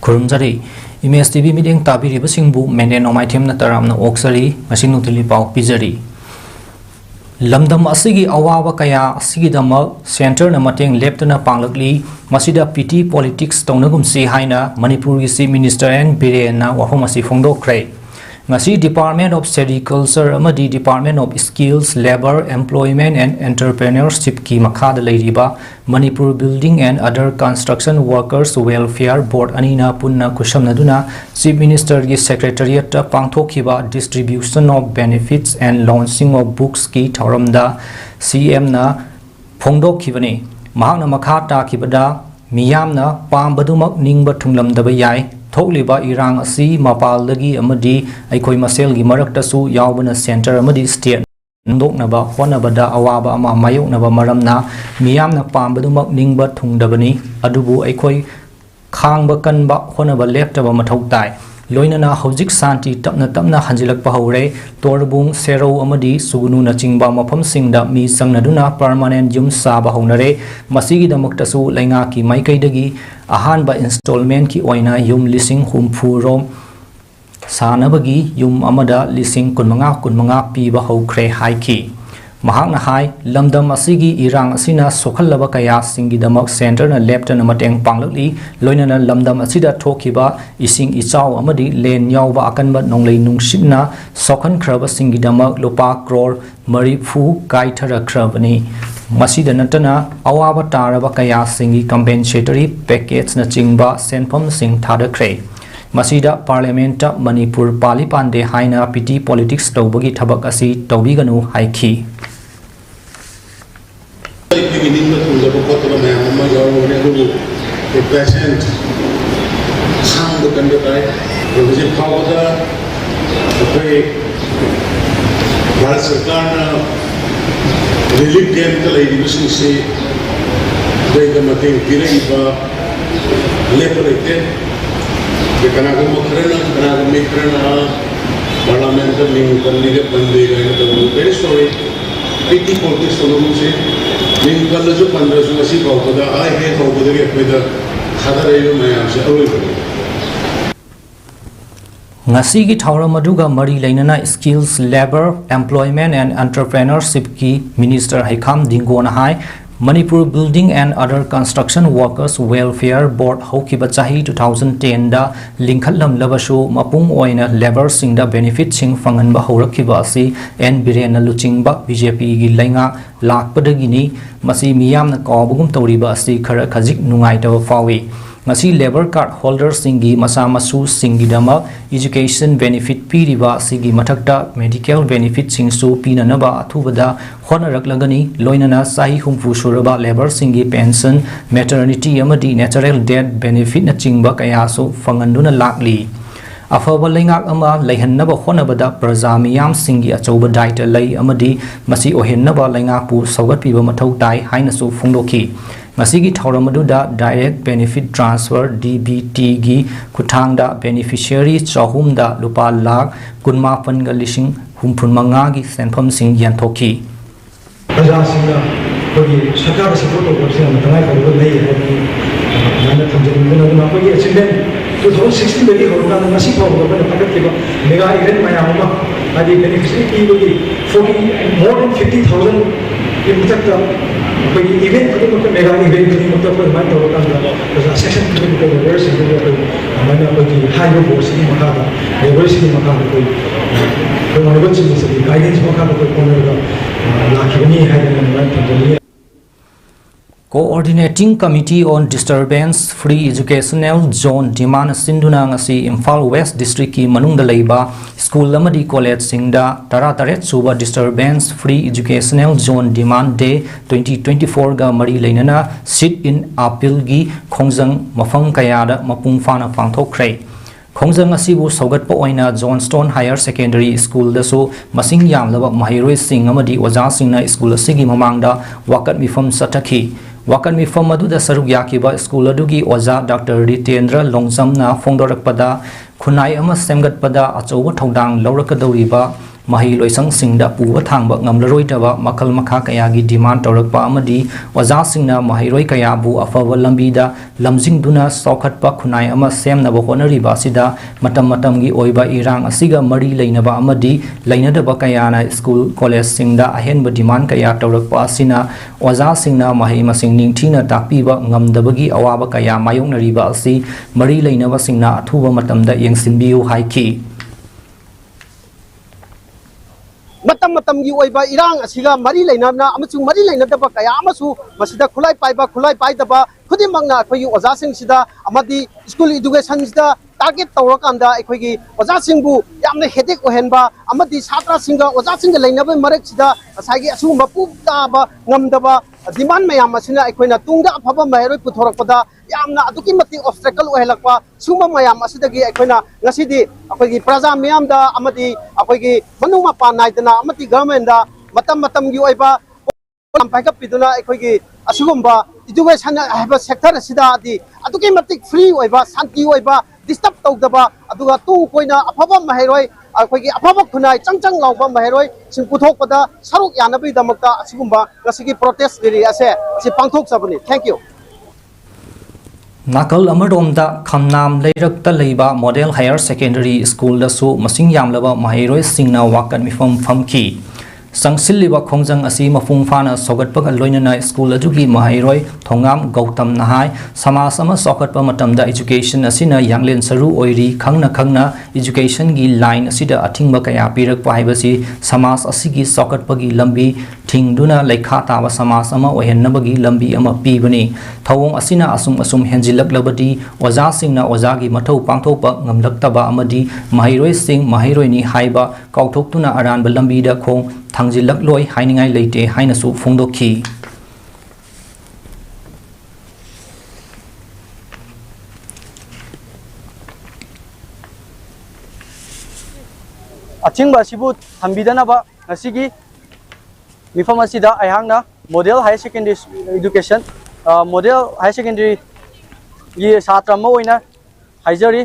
Kurumjari Image TV meeting tabiri basingbu mende nomai them na taramna oksari masinu tili pau pizari lamdam asigi awawa kaya asigi damak center na mateng leptana panglakli masida PT politics tonagum si haina Manipur gi Ministerial birena wahom asi phongdokre ngasi Department of Agriculture amadi Department of Skills Labor Employment and Entrepreneurship ki makhada leiriba Manipur Building and Other Construction Workers Welfare Board anina punna kushamnaduna Chief Minister gi Secretariat ta pangthokhiba distribution of benefits and launching of books ki thoramda CM na phongdokhibani mahakna makha takibada miyamna pambadumak ningba thunglamdaba yai Thokliba Irang asi mapaldagi amadi aikoi masel gi maraktasu yaubana center amadi state ndoknaba honabada awaba ama mayoknaba maramna miyamna pambadumak ningba thungdabani adubu aikoi khangba kanba honaba leptaba mathau tai loinana hojik santi tapna hanjilakpa hore torbung sero amadi sugunu na chingba mafam singda mi sangnaduna permanent yum saba honare masigi damaktasu lainga ki maikaidagi ahanba installment ki oina yum lising humfu rom sanabagi yum amada lising kunmanga piba hokre haiki mahakna hai lamdam asigi irang asina sokhallaba kaya singi damak center na lepta na mateng panglakli loinana lamdam asida thokiba ising ichau amadi len yawba akanba nonglei nungsipna sokhan khraba singi damak lopa crore marifu kaithara khrabani masida natana awaba taraba kaya singi compensatory package na chingba senpham sing thadakre masida parliament ta Manipur palipande haina PT politics tawbagi thabak asi tawbiganu haiki beginning the Pokota Mama the present sound the Kandakai, the visit powder, the way Valsakana, relief game the lady missing say, they the Matin Piriba, liberated, the Kanagamokrana, Kanagamikrana, Parliamental link, the leader Pandega, the very sorry, 80 politics solution. Ning kalaju pandrasu ngasi bawda ai he bawda ge peda khadare mayam se awil ngasi gi thawra maduga mari lainana skills labor employment and entrepreneurship ki minister haikam dingona hai Manipur Building and Other Construction Workers Welfare Board hokiba chahi 2010 da linkhalam labashu mapung oina labor singda benefit sing fanganba horakhiba asi en birena luchingba BJP gi lainga lakpadagini masi miyamna kawbugum tawriba asi khara khajik nungaitawa fawi ngasi labor card holders singi masa masu singi dama education benefit piriba sigi mathakta medical benefit singsu pinanaba athubada honaraklagani loinana sahi humfu suraba labor singi pension maternity amadi natural death benefit na chingba kayaso fanganduna lakli afaba lengak ama leihannaba honabada praja miyam singi achauba daita lei amadi masi ohennaba lengak pu saugat piba mathau tai hainasu phongdoki masigi thawramaduda direct benefit transfer DBT gi kuthangda beneficiary chahumda lupa lakh kunmapan ga lising humphunmanga gi senpham sing yanthoki praja singna kogi sarkar support ko sing tangai ko nei ani nana thamjin na kogi achievement 2016 dagi horna ngasi phaw ko na pakat kiba mega event mayama adi beneficiary ki kogi 40 more than 50,000 in takta kogi event ko mega event ko to ko man to kan da section ko ko reverse ko mana kogi high boss ni makada university makada ko mana ko chini se guidance makada ko ko na lakibani haidana man to Coordinating Committee on Disturbance Free Educational Zone demand sinduna ngasi Imphal West District ki manungda leiba school lamadi college singda tarataret suba Disturbance Free Educational Zone Demand Day 2024 ga mari leinana sit in appeal gi khongjang mafang kayada mapung fana pangthokre khongjang asibu saugatpa oina Johnston Higher Secondary School da so masing yamlaba mahiroi sing amadi oja singna school asigi mamangda wakat mifam satakhi wakan mifam aduda saruk yakiba school adugi oja Dr. Ritendra Longzam na phongdorakpada khunai ama semgatpada achauba thodang laurakadoriba mahi loisang singda puwa thangba ngamlaroi daba makal makha kaya gi demand tawrakpa amadi oja singna mahi roi kaya bu afawa lambida lamjing duna sokhatpa khunai ama semna ba honari ba sida matam matam gi oiba irang asiga mari leinaba amadi leinadaba kaya na school college singda ahenba demand kaya tawrakpa asina oja singna mahi masing ningthina takpiba ngamdabagi awaba kaya mayoknariba asi mari leinaba singna athuba matamda yengsinbiu haiki matam gi oiba irang asiga mari leinabna amachu mari leinadaba kaya amasu masida khulai paidaba khudimangna akhoi oja sing sida amadi school education sida target tawrakanda akhoi oja singbu yamna headache ohenba amadi chhatra singa oja singa leinaba marek sida asagi asumba puptaba ngamdaba demand mayam asina akhoi tungda afaba maheroi puthorakpada yamna aduki mati obstacle ohelakpa suma mayam asidagi akhoi ngasidi akhoi praja mayamda amadi akhoi manuma pa naidana amati government da matam gi oiba paikap piduna akhoi asugumba education haba sector sida adi aduki mati free oiba santi oiba disturb tawdaba aduga tu koina afaba maheroi akhoi afaba khunai changchang lawba maheroi sing puthokpada saruk yanabi damakta asugumba ngasigi protest diri ase si pangthok sabani thank you nakal amaromda khamnam leirakta leiba model higher secondary school da su masing yamlaba mahiroi singna wakan mifam famki sangsilliba khongjang asi mafung fana sogatpaga loinana school ajugi mahiroi thongam gautam nahai samas ama sokatpa matamda education asina yanglen saru oiri khangna education gi line asida athingba kaya pirak paibasi samas asigi sokatpagi lambi thingduna lekha tawa samas ama ohennabagi lambi ama pibani thawong asina asum henjilak labadi oja singna oja gi mathau pangthokpa ngamlaktaba amadi mahiroi sing mahiroi ni haiba kauthoktuna aranba lambi da khong thangjilak loi hainingai leite haina su phongdokhi achingba sibu thambidana ba ngasigi mifam asida aihangna model high secondary education model high secondary gi satra ma oina haijari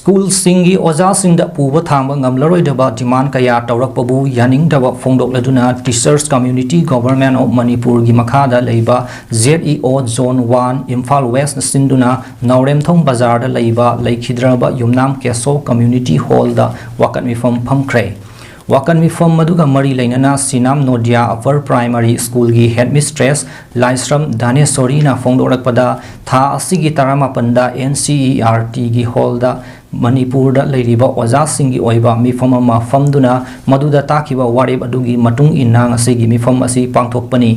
school singi oja singda puba thangba ngamlaroi daba demand kaya tawrakpabu yaning daba phongdok laduna teachers community government of manipur gi makhada leiba ZEO zone 1 imphal west sinduna nauremthong bazar da leiba leikhidraba yumnam keso community hall da wakan mifam phamkre wakan mifam maduga mari leinana sinam nodia upper primary school gi headmistress laisram danesori na phongdorakpada tha asigi tarama panda NCERT gi hall da manipur da leiriba oja singi oiba mifam ama famduna maduda takiba warib adugi matung inang asigi mifam asi pangthokpani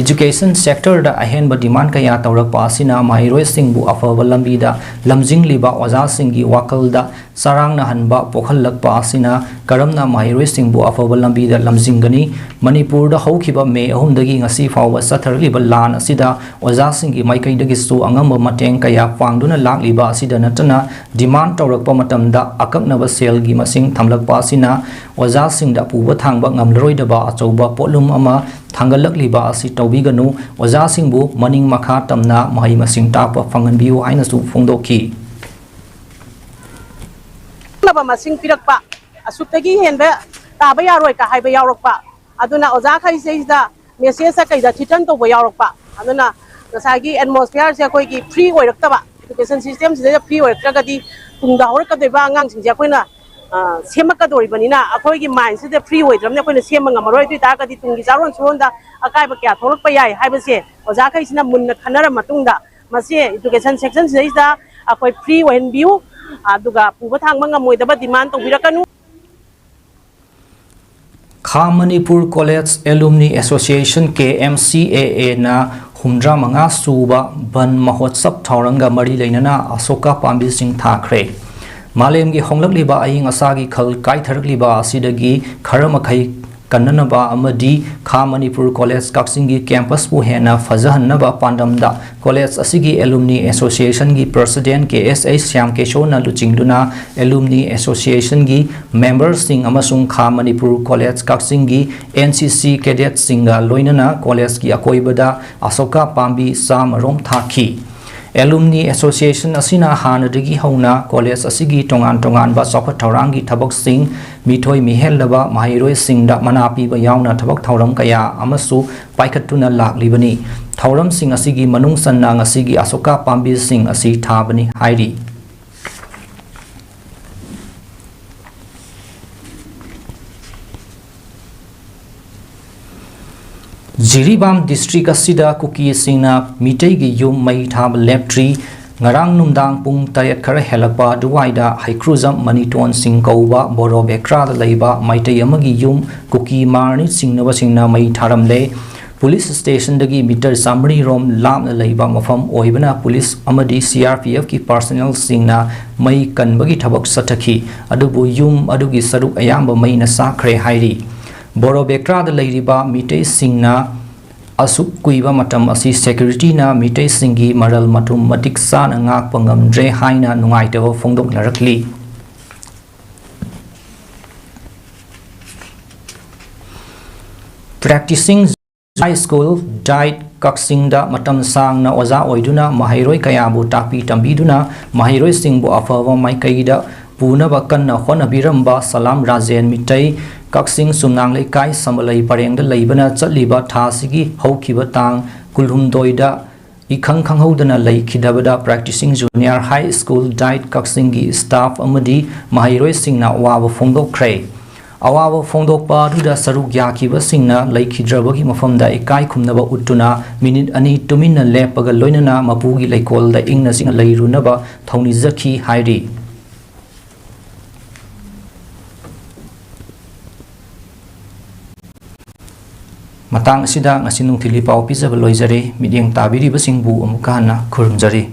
education sector da ahenba demand kaya tawrakpa asina mahiroi singbu afaba lambi da lamjing liba oja singi wakal da sarang na hanba pokhallakpa asina karamna mahiroi singbu afaba lambi da lamjingani manipur da haukiba me ahumdagi ngasi fawba satharliba lan asida oja singi maikai dagi su angamba mateng kaya pangduna lakliba asida natana demand tawrakpa matamda akaknaba sel gi masing thamlakpa asina oja singda puba thangba ngamlaroi daba achouba polum ama thangalakliba asi tawbiganu oja singbu maning makha tamna mahai masing takpa fanganbiu haina su phongdokhi laba masing pirakpa asutagi henba taba yaroi ka haiba yarokpa aduna oja khai seida message sa kaida thitan to bo yarokpa aduna nasagi atmosphere se koi ki free oiraktaba education system se free oirakragadi tungda horakadeba angang sing ja koina semakadoribanina akoi gi mind se free oidramne koina semanga maroi tu ta kadi tungi jaron suronda akai ba kya tholakpa yai haibase oja khai sina munna khanara matungda mase education section se da akoi free ohen view aduga puba thangma ngamoidaba demand to birakanu Kha Manipur College Alumni Association KMCAA na humdra manga suba ban mahotsap thauranga mari leinana asoka pambi sing thakre malem gi honglak liba aing asagi khal kai tharak liba asidagi kharamakhai kannanaba amadi Kha Manipur College Kaksingi campus pu hena fajahanaba pandamda college asigi alumni association gi president KSA Syam Keshona luchingduna alumni association gi members sing amasung Kha Manipur College Kaksingi NCC cadet singa loinana college gi akoibada asoka pambi samarom thaki Alumni Association asina hanadagi hauna college asigi tongan ba chawkhat thaurangi thabak sing mithoi mihelaba mahiroi singda manapi ba yauna thabak thauram kaya amasu paikhatuna laklibani thauram sing asigi manung sanna ngasigi asoka pambi sing asi thabani hairi Jiribam district asida kuki singna mitei gi yum mai thab leptri ngarang numdang pung tayat khara helakpa duwaida haikruzam maniton singkauba boro bekra leiba maitei amagi yum kuki marni singna mai tharamle police station dagi meter samri rom lam leiba mafam oibana police amadi CRPF ki personnel singna mai kanbagi thabak sathaki adubu yum adugi saruk ayamba mai na sakhre hairi Boro bekra da leiriba mitei singna asuk kuiba matam asi security na mitei singi maral matum matik san ngak pangam dre haina nungai tewa fongdok narakli Practicing high school died kaksingda matam sang na oza oiduna mahiroi kayabu tapi tambiduna mahiroi singbu afawa mai kaida puna bakan na khona biramba salam rajen mitei Kaksing sumnang leikai samalai pareng da leibana chatliba thasigi haukiba tang kulhumdoida ikhang khanghodana leikhidabada practicing junior high school died kaksingi staff amadi mahiroi singna awawa phongdokkhre awawa phongdokpa duda saruk yakiba singna leikhidrabagi mafamda ikai khumnaba uttuna minute ani tuminna lepaga loinana mapugi leikolda ingna singa leirunaba thongni zakhi hairi Matang sida ngasinung thili pau pizaba loijari midyang tabiri basingbu amukana khurumjari